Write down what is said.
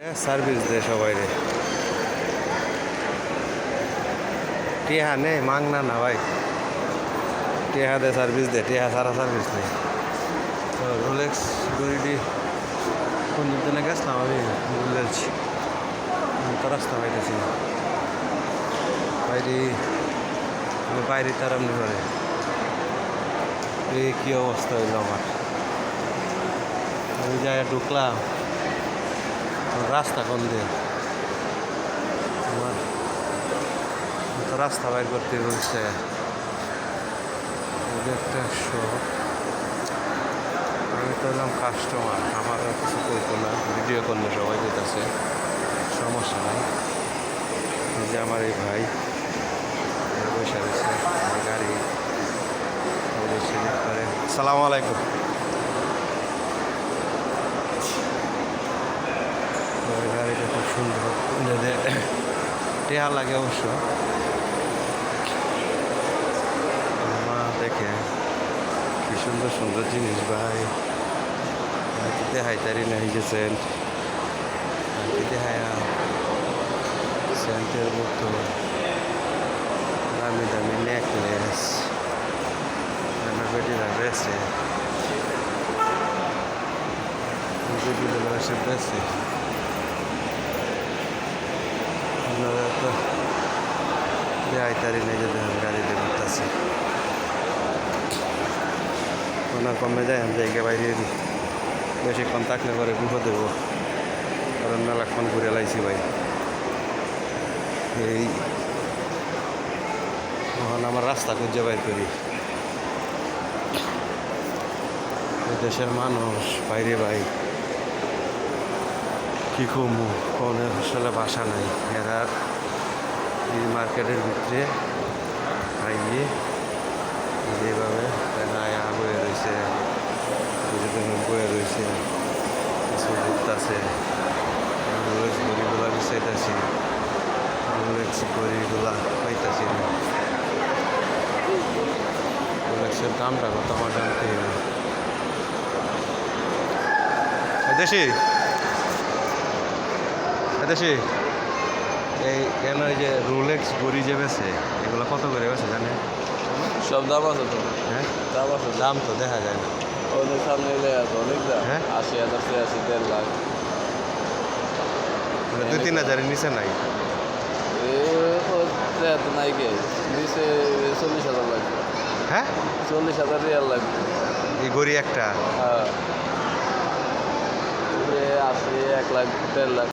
service দে সবাই রে টিহা নেই মাংনা না ভাই টিহা দে সার্ভিস দে টিহা সারা সার্ভিস নেই রোলেক্স ঘড়িটি কোন দিনে গেছিলাম আমি বুঝলেছি তো রাস্তা পাইতেছি না বাইরে তার এমনি করে এই কী অবস্থা হইল আমার আমি যাই ঢুকলাম রাস্তা কোন দিয়ে আমার তো রাস্তা বাইর করতে বলছে একটা শপ আমি তো এলাম কাস্টমার আমার আর কিছু করতো না ভিডিও করলে সবাই যেতেছে সমস্যা নাই এই যে আমার এই ভাই বসে রয়েছে আমার গাড়ি সালাম আলাইকুম গাড়িটা খুব সুন্দর টেহা লাগে অবশ্য মা দেখে কি সুন্দর সুন্দর জিনিস ভাই দেখাইতারি নাই যে সেন্ট দেখায়া সেন্টের মতো দামি দামি নেকলেস বেটিরা বেছে সে বেছে আপনারা তো দেখাইতারি নাই যে গাড়িতে ঘুরতেছে ওনার কমে যায় আমি জায়গা বাইরে বেশিক্ষণ থাকলে পরে বিপদ দেবো কারণ মেলাক্ষণ ঘুরে লাইছি ভাই এই তখন আমার রাস্তা খুঁজে বাইর করি দেশের মানুষ বাইরে ভাই কী কমু কোনো আসলে বাসা নাই এরা এই মার্কেটের ভিতরে আইয়ে যেভাবে আয়া বয়ে রয়েছে বয়ে রয়েছে কিছু ঘুরতেছে রোলেক্স ঘড়িগুলা বিচাইতেছি রোলেক্স ঘড়িগুলা পাইতেছি না রোলেক্সের দামটা কত আমার জানতে হবে দেশি দেশি এই কেন এই যে রোলেক্স ঘড়ি যে বেছে এগুলো কত করে বেছে জানেন সব দাম আছে তো হ্যাঁ দাম আছে দাম তো দেখা যায় না ওদের সামনে এলে আছে অনেক দাম হ্যাঁ 80,000 83 1.5 লাখ 2-3 হাজারের নিচে নাই এত নাই কে নিচে 40,000 লাগবে হ্যাঁ 40,000 রিয়াল লাগবে এই ঘড়ি একটা হ্যাঁ 80 1 লাখ 1.5 লাখ